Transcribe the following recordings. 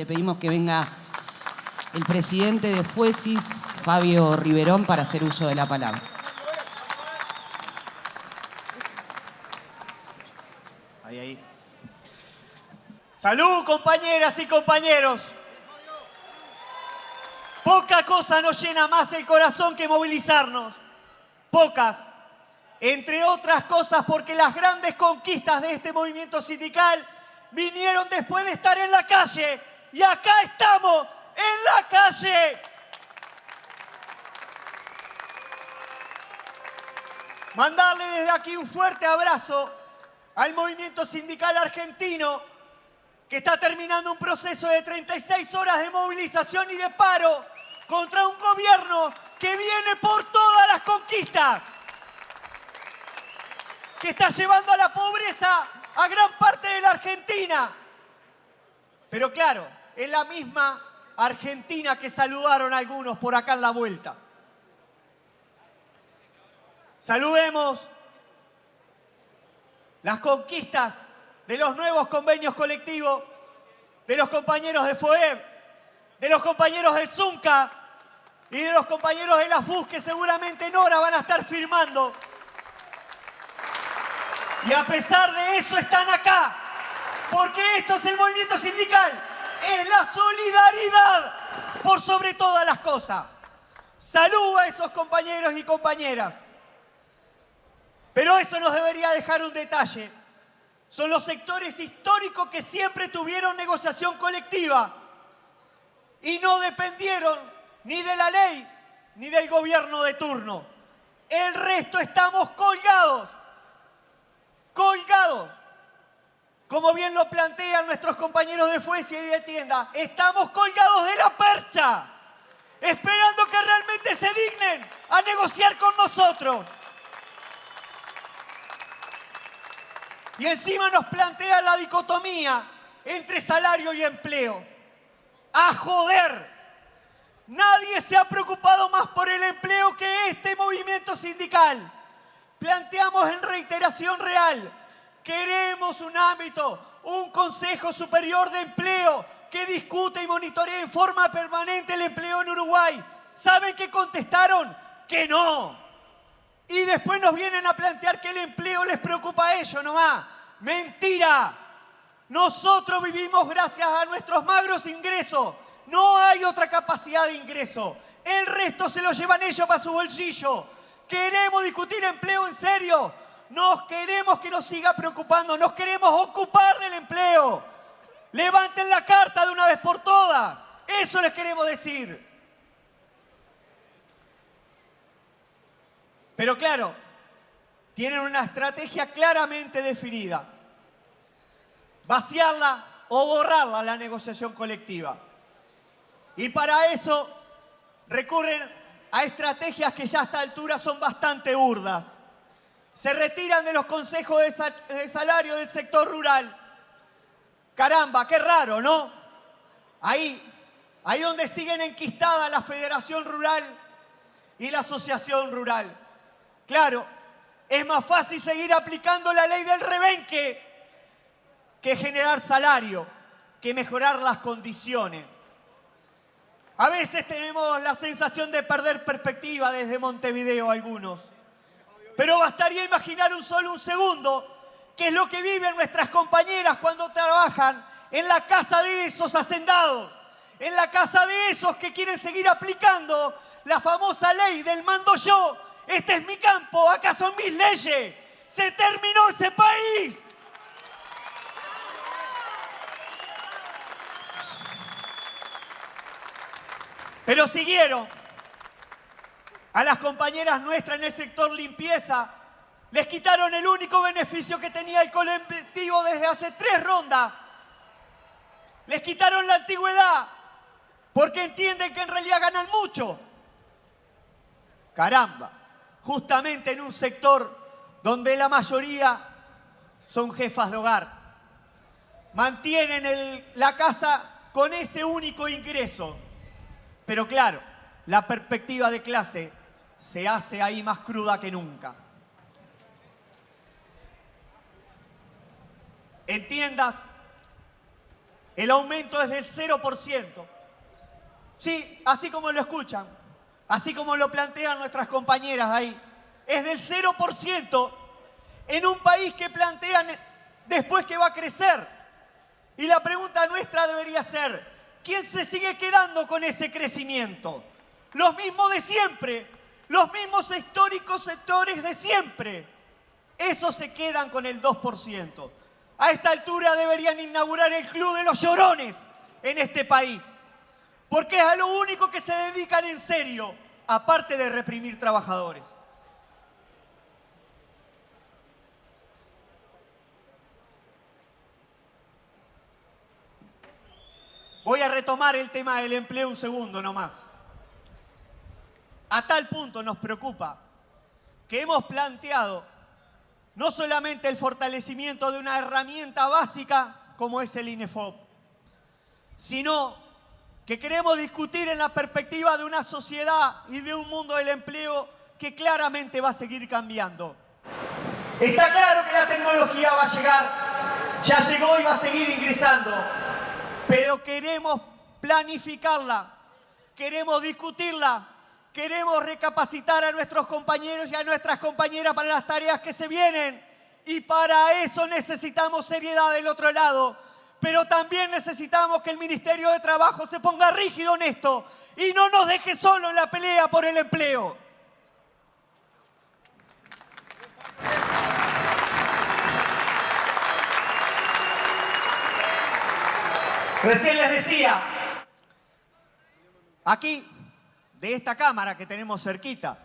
pedimos que venga el presidente de Fuesis, Fabio Riverón, para hacer uso de la palabra. Ahí. Salud, compañeras y compañeros. Poca cosa nos llena más el corazón que movilizarnos. Pocas. Entre otras cosas porque las grandes conquistas de este movimiento sindical vinieron después de estar en la calle. Y acá estamos, en la calle. Mandarle desde aquí un fuerte abrazo al movimiento sindical argentino, que está terminando un proceso de 36 horas de movilización y de paro contra un gobierno que viene por todas las conquistas, que está llevando a la pobreza a gran parte de la Argentina. Pero claro, es la misma Argentina que saludaron algunos por acá en la vuelta. Saludemos las conquistas de los nuevos convenios colectivos, de los compañeros de FOEB, de los compañeros del ZUNCA y de los compañeros de la FUS, que seguramente en hora van a estar firmando. Y a pesar de eso están acá, porque esto es el movimiento sindical, es la solidaridad por sobre todas las cosas. Salud a esos compañeros y compañeras. Pero eso nos debería dejar un detalle. Son los sectores históricos que siempre tuvieron negociación colectiva y no dependieron ni de la ley ni del gobierno de turno. El resto estamos colgados. Colgados. Como bien lo plantean nuestros compañeros de Fuesia y de Tienda, estamos colgados de la percha, esperando que realmente se dignen a negociar con nosotros. Y encima nos plantea la dicotomía entre salario y empleo. ¡A joder! Nadie se ha preocupado más por el empleo que este movimiento sindical. Planteamos en reiteración real, queremos un ámbito, un Consejo Superior de Empleo que discute y monitorea en forma permanente el empleo en Uruguay. ¿Saben qué contestaron? Que no. Y después nos vienen a plantear que el empleo les preocupa a ellos nomás. ¡Mentira! Nosotros vivimos gracias a nuestros magros ingresos. No hay otra capacidad de ingreso. El resto se lo llevan ellos para su bolsillo. ¿Queremos discutir empleo en serio? Nos queremos que nos siga preocupando. Nos queremos ocupar del empleo. Levanten la carta de una vez por todas. Eso les queremos decir. Pero claro, tienen una estrategia claramente definida. Vaciarla o borrarla la negociación colectiva. Y para eso recurren a estrategias que ya a esta altura son bastante burdas. Se retiran de los consejos de salario del sector rural. Caramba, qué raro, ¿no? Ahí donde siguen enquistadas la Federación Rural y la Asociación Rural. Claro, es más fácil seguir aplicando la ley del rebenque que generar salario, que mejorar las condiciones. A veces tenemos la sensación de perder perspectiva desde Montevideo algunos. Pero bastaría imaginar solo un segundo qué es lo que viven nuestras compañeras cuando trabajan en la casa de esos hacendados, en la casa de esos que quieren seguir aplicando la famosa ley del mando yo. Este es mi campo, acá son mis leyes. Se terminó ese país. Pero siguieron. A las compañeras nuestras en el sector limpieza les quitaron el único beneficio que tenía el colectivo desde hace 3 rondas. Les quitaron la antigüedad porque entienden que en realidad ganan mucho. Caramba. Justamente en un sector donde la mayoría son jefas de hogar. Mantienen la casa con ese único ingreso. Pero claro, la perspectiva de clase se hace ahí más cruda que nunca. En tiendas, el aumento es del 0%. Sí, así como lo escuchan, así como lo plantean nuestras compañeras ahí. Es del 0% en un país que plantean después que va a crecer. Y la pregunta nuestra debería ser, ¿quién se sigue quedando con ese crecimiento? Los mismos de siempre, los mismos históricos sectores de siempre. Esos se quedan con el 2%. A esta altura deberían inaugurar el Club de los Llorones en este país, porque es a lo único que se dedican en serio, aparte de reprimir trabajadores. Voy a retomar el tema del empleo un segundo nomás. A tal punto nos preocupa que hemos planteado no solamente el fortalecimiento de una herramienta básica como es el INEFOP, sino que queremos discutir en la perspectiva de una sociedad y de un mundo del empleo que claramente va a seguir cambiando. Está claro que la tecnología va a llegar, ya llegó y va a seguir ingresando, pero queremos planificarla, queremos discutirla, queremos recapacitar a nuestros compañeros y a nuestras compañeras para las tareas que se vienen. Y para eso necesitamos seriedad del otro lado. Pero también necesitamos que el Ministerio de Trabajo se ponga rígido en esto y no nos deje solo en la pelea por el empleo. Recién les decía, aquí, de esta Cámara que tenemos cerquita,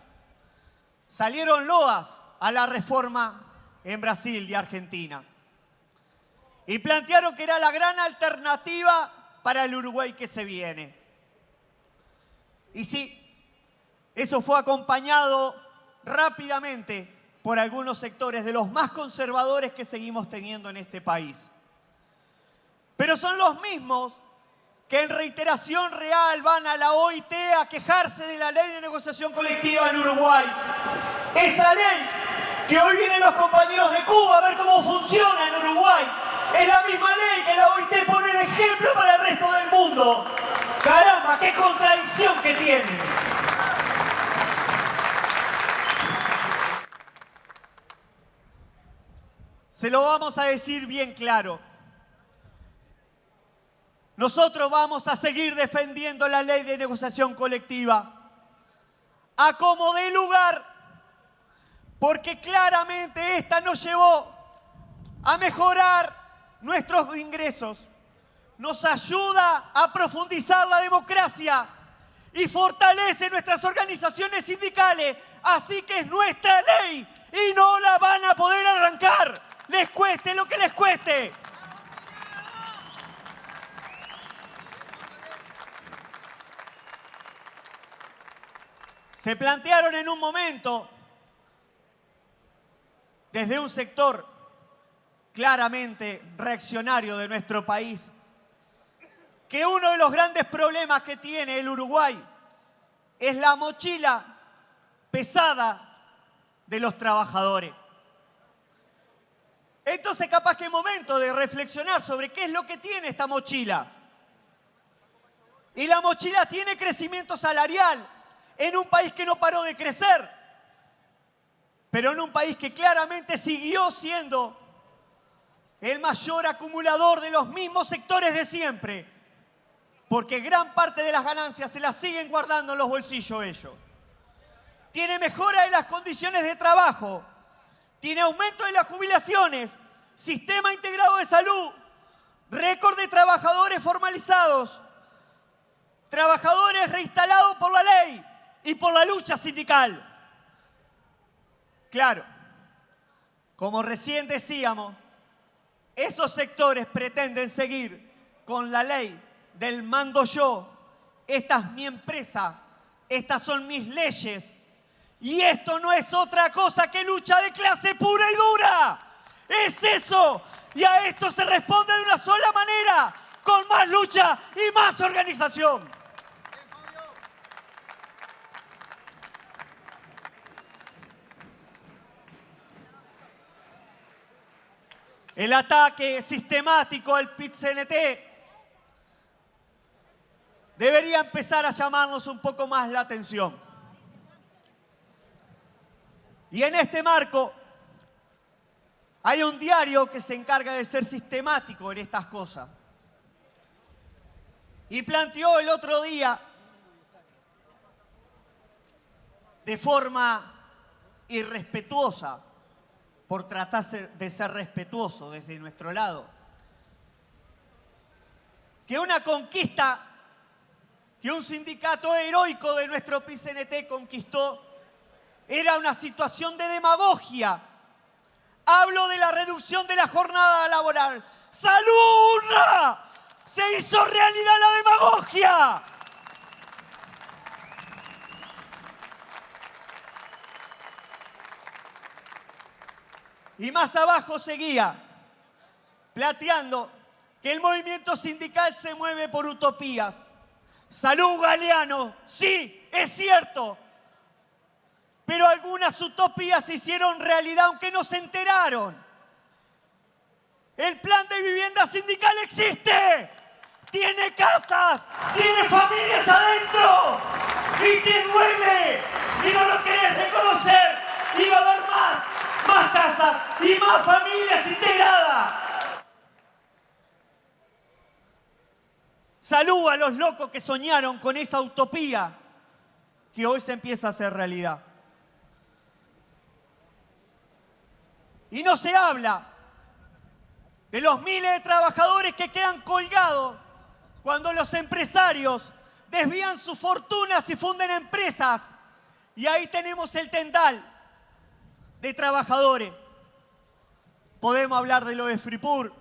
salieron loas a la reforma en Brasil y Argentina. Y plantearon que era la gran alternativa para el Uruguay que se viene. Y sí, eso fue acompañado rápidamente por algunos sectores de los más conservadores que seguimos teniendo en este país. Pero son los mismos que en reiteración real van a la OIT a quejarse de la ley de negociación colectiva en Uruguay. Esa ley que hoy vienen los compañeros de Cuba a ver cómo funciona en Uruguay, es la misma ley que la OIT pone de ejemplo para el resto del mundo. ¡Caramba, qué contradicción que tiene! Se lo vamos a decir bien claro. Nosotros vamos a seguir defendiendo la ley de negociación colectiva a como dé lugar, porque claramente esta nos llevó a mejorar nuestros ingresos, nos ayuda a profundizar la democracia y fortalece nuestras organizaciones sindicales. Así que es nuestra ley y no la van a poder arrancar, les cueste lo que les cueste. Se plantearon en un momento, desde un sector claramente reaccionario de nuestro país, que uno de los grandes problemas que tiene el Uruguay es la mochila pesada de los trabajadores. Entonces, capaz que es momento de reflexionar sobre qué es lo que tiene esta mochila. Y la mochila tiene crecimiento salarial en un país que no paró de crecer, pero en un país que claramente siguió siendo el mayor acumulador de los mismos sectores de siempre, porque gran parte de las ganancias se las siguen guardando en los bolsillos ellos. Tiene mejora de las condiciones de trabajo, tiene aumento de las jubilaciones, sistema integrado de salud, récord de trabajadores formalizados, trabajadores reinstalados por la ley y por la lucha sindical. Claro, como recién decíamos, esos sectores pretenden seguir con la ley del mando yo, esta es mi empresa, estas son mis leyes, y esto no es otra cosa que lucha de clase pura y dura. Es eso, y a esto se responde de una sola manera, con más lucha y más organización. El ataque sistemático al PIT-CNT debería empezar a llamarnos un poco más la atención. Y en este marco hay un diario que se encarga de ser sistemático en estas cosas. Y planteó el otro día, de forma irrespetuosa, por tratar de ser respetuoso desde nuestro lado, que una conquista que un sindicato heroico de nuestro PIT-CNT conquistó era una situación de demagogia. Hablo de la reducción de la jornada laboral. ¡Salud! ¡Hurra! ¡Se hizo realidad la demagogia! Y más abajo seguía, planteando que el movimiento sindical se mueve por utopías. Salud, Galeano, sí, es cierto. Pero algunas utopías se hicieron realidad aunque no se enteraron. El plan de vivienda sindical existe. Tiene casas, tiene familias adentro. Y te duele. Y no lo querés reconocer. Y va a haber más casas y más familias integradas. Salud a los locos que soñaron con esa utopía que hoy se empieza a hacer realidad. Y no se habla de los miles de trabajadores que quedan colgados cuando los empresarios desvían sus fortunas y funden empresas. Y ahí tenemos el tendal de trabajadores. Podemos hablar de lo de Fripur,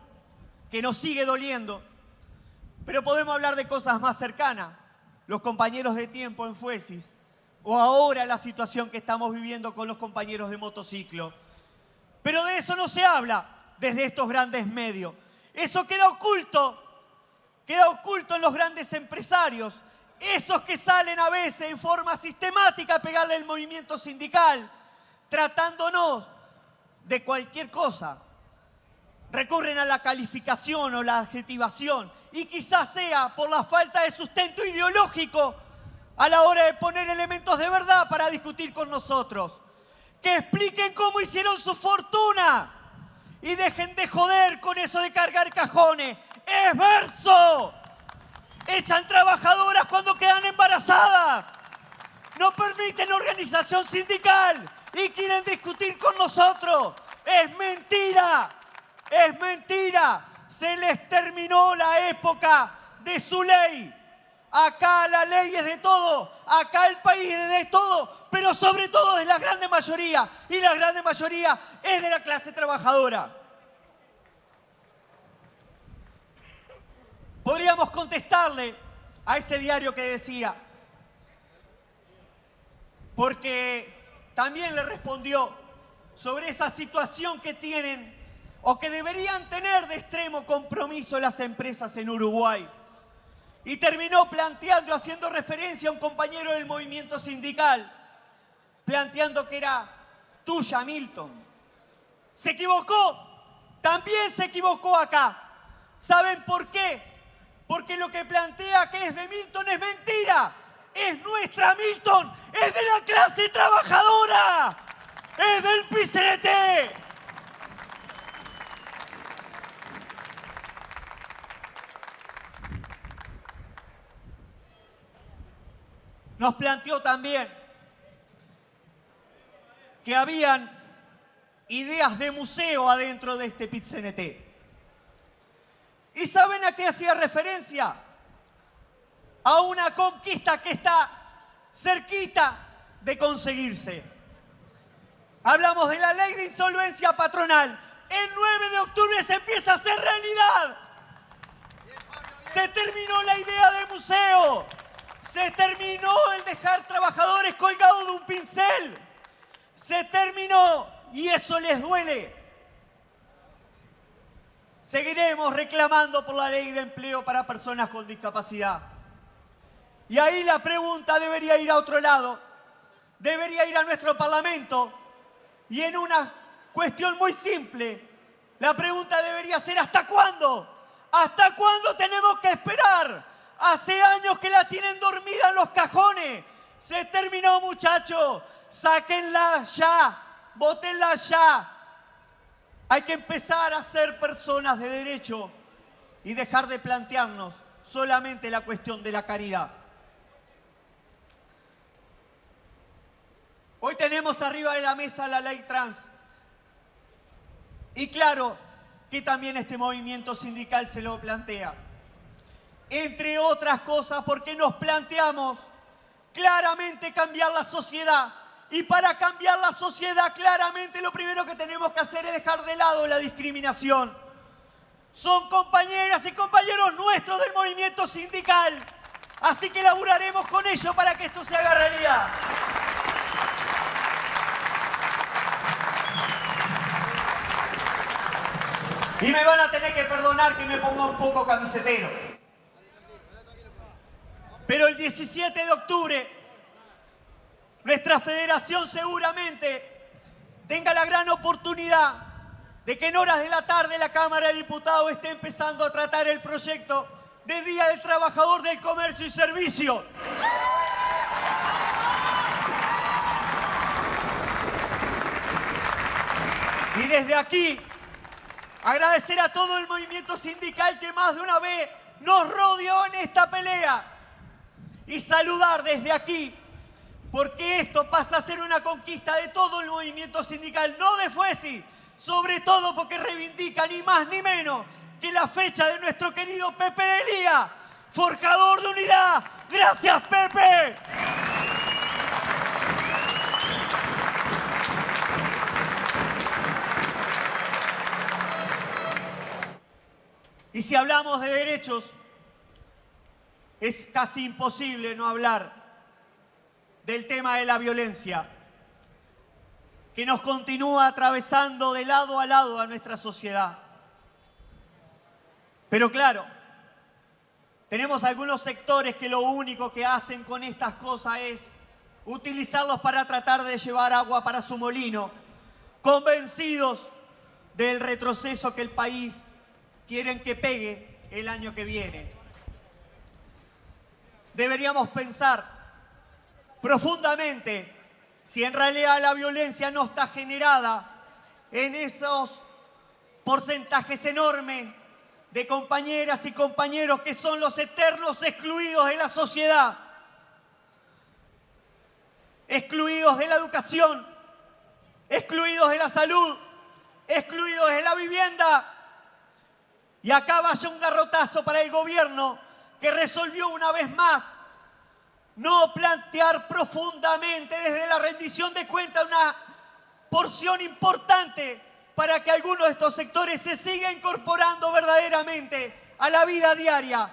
que nos sigue doliendo, pero podemos hablar de cosas más cercanas, los compañeros de tiempo en Fuesis, o ahora la situación que estamos viviendo con los compañeros de motociclo. Pero de eso no se habla desde estos grandes medios. Eso queda oculto en los grandes empresarios, esos que salen a veces en forma sistemática a pegarle al movimiento sindical, tratándonos de cualquier cosa. Recurren a la calificación o la adjetivación y quizás sea por la falta de sustento ideológico a la hora de poner elementos de verdad para discutir con nosotros. Que expliquen cómo hicieron su fortuna y dejen de joder con eso de cargar cajones. ¡Es verso! Echan trabajadoras cuando quedan embarazadas. No permiten organización sindical y quieren discutir con nosotros. ¡Es mentira! ¡Es mentira! Se les terminó la época de su ley. Acá la ley es de todo, acá el país es de todo, pero sobre todo de la grande mayoría, y la grande mayoría es de la clase trabajadora. Podríamos contestarle a ese diario que decía, porque también le respondió sobre esa situación que tienen o que deberían tener de extremo compromiso las empresas en Uruguay. Y terminó planteando, haciendo referencia a un compañero del movimiento sindical, planteando que era tuya, Milton. Se equivocó, también se equivocó acá. ¿Saben por qué? Porque lo que plantea que es de Milton es mentira. Es nuestra Milton, es de la clase trabajadora, es del PIT-CNT. Nos planteó también que habían ideas de museo adentro de este PIT-CNT. ¿Y saben a qué hacía referencia? A una conquista que está cerquita de conseguirse. Hablamos de la ley de insolvencia patronal. El 9 de octubre se empieza a hacer realidad. Se terminó la idea de museo. Se terminó el dejar trabajadores colgados de un pincel. Se terminó y eso les duele. Seguiremos reclamando por la ley de empleo para personas con discapacidad. Y ahí la pregunta debería ir a otro lado. Debería ir a nuestro Parlamento. Y en una cuestión muy simple, la pregunta debería ser ¿hasta cuándo? ¿Hasta cuándo tenemos que esperar Hace años que la tienen dormida en los cajones. Se terminó, muchachos. Sáquenla ya. Vótenla ya. Hay que empezar a ser personas de derecho y dejar de plantearnos solamente la cuestión de la caridad. Hoy tenemos arriba de la mesa la ley trans. Y claro que también este movimiento sindical se lo plantea. Entre otras cosas porque nos planteamos claramente cambiar la sociedad. Y para cambiar la sociedad claramente lo primero que tenemos que hacer es dejar de lado la discriminación. Son compañeras y compañeros nuestros del movimiento sindical. Así que laburaremos con ellos para que esto se haga realidad. Y me van a tener que perdonar que me ponga un poco camisetero. Pero el 17 de octubre, nuestra federación seguramente tenga la gran oportunidad de que en horas de la tarde la Cámara de Diputados esté empezando a tratar el proyecto de Día del Trabajador del Comercio y Servicio. Y desde aquí, agradecer a todo el movimiento sindical que más de una vez nos rodeó en esta pelea. Y saludar desde aquí, porque esto pasa a ser una conquista de todo el movimiento sindical, no de Fuesi, sobre todo porque reivindica ni más ni menos que la fecha de nuestro querido Pepe Delía, forjador de unidad. ¡Gracias, Pepe! Y si hablamos de derechos, es casi imposible no hablar del tema de la violencia, que nos continúa atravesando de lado a lado a nuestra sociedad. Pero claro, tenemos algunos sectores que lo único que hacen con estas cosas es utilizarlos para tratar de llevar agua para su molino, convencidos del retroceso que el país quieren que pegue el año que viene. Deberíamos pensar profundamente si en realidad la violencia no está generada en esos porcentajes enormes de compañeras y compañeros que son los eternos excluidos de la sociedad, excluidos de la educación, excluidos de la salud, excluidos de la vivienda. Y acá vaya un garrotazo para el gobierno que resolvió una vez más no plantear profundamente desde la rendición de cuentas una porción importante para que algunos de estos sectores se sigan incorporando verdaderamente a la vida diaria.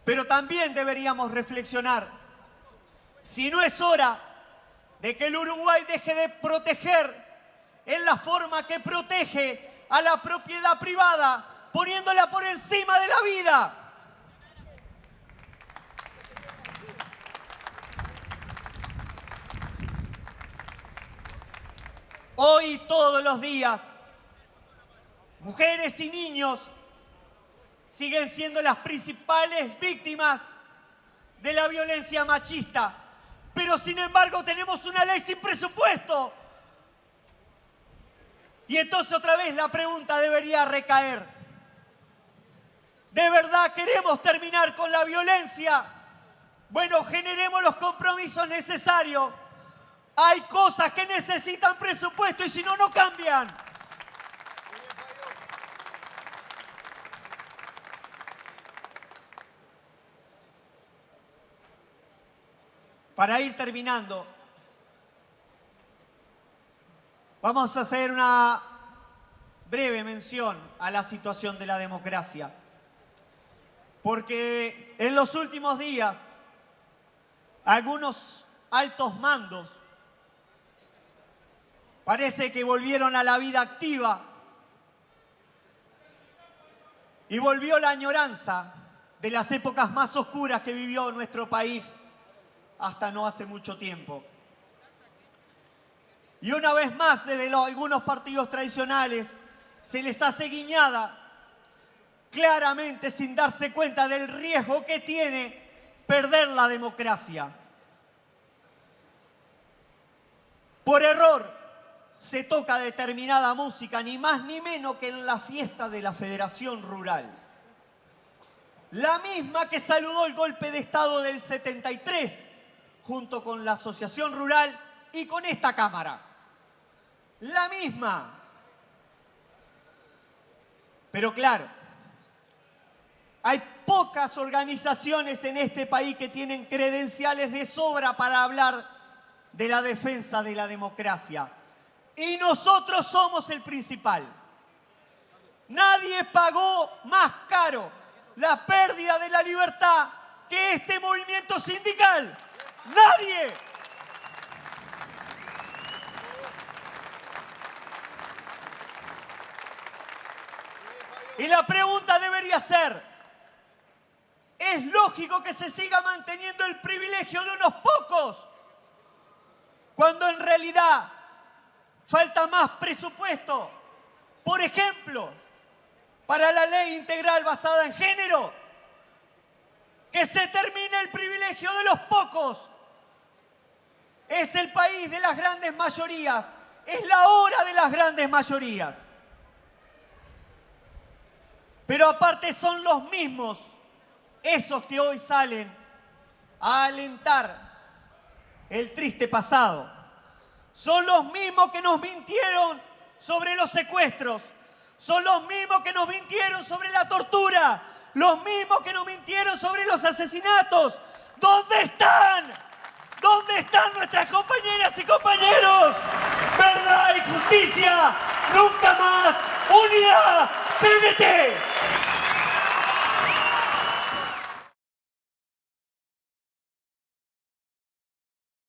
Pero también deberíamos reflexionar si no es hora de que el Uruguay deje de proteger en la forma que protege a la propiedad privada, poniéndola por encima de la vida. Hoy, todos los días, mujeres y niños siguen siendo las principales víctimas de la violencia machista. Pero, sin embargo, tenemos una ley sin presupuesto. Y entonces otra vez la pregunta debería recaer. ¿De verdad queremos terminar con la violencia? Bueno, generemos los compromisos necesarios. Hay cosas que necesitan presupuesto y si no, no cambian. Para ir terminando, vamos a hacer una breve mención a la situación de la democracia. Porque en los últimos días, algunos altos mandos parece que volvieron a la vida activa y volvió la añoranza de las épocas más oscuras que vivió nuestro país hasta no hace mucho tiempo. Y una vez más, desde algunos partidos tradicionales, se les hace guiñada claramente sin darse cuenta del riesgo que tiene perder la democracia. Por error se toca determinada música, ni más ni menos que en la fiesta de la Federación Rural. La misma que saludó el golpe de Estado del 73, junto con la Asociación Rural y con esta Cámara. La misma. Pero claro, hay pocas organizaciones en este país que tienen credenciales de sobra para hablar de la defensa de la democracia. Y nosotros somos el principal. Nadie pagó más caro la pérdida de la libertad que este movimiento sindical. ¡Nadie! Y la pregunta debería ser, ¿es lógico que se siga manteniendo el privilegio de unos pocos cuando en realidad falta más presupuesto? Por ejemplo, para la ley integral basada en género, que se termine el privilegio de los pocos. Es el país de las grandes mayorías, es la hora de las grandes mayorías. Pero aparte son los mismos, esos que hoy salen a alentar el triste pasado. Son los mismos que nos mintieron sobre los secuestros. Son los mismos que nos mintieron sobre la tortura. Los mismos que nos mintieron sobre los asesinatos. ¿Dónde están? ¿Dónde están nuestras compañeras y compañeros? ¡Verdad y justicia! ¡Nunca más! ¡Unidad! ¡CNT!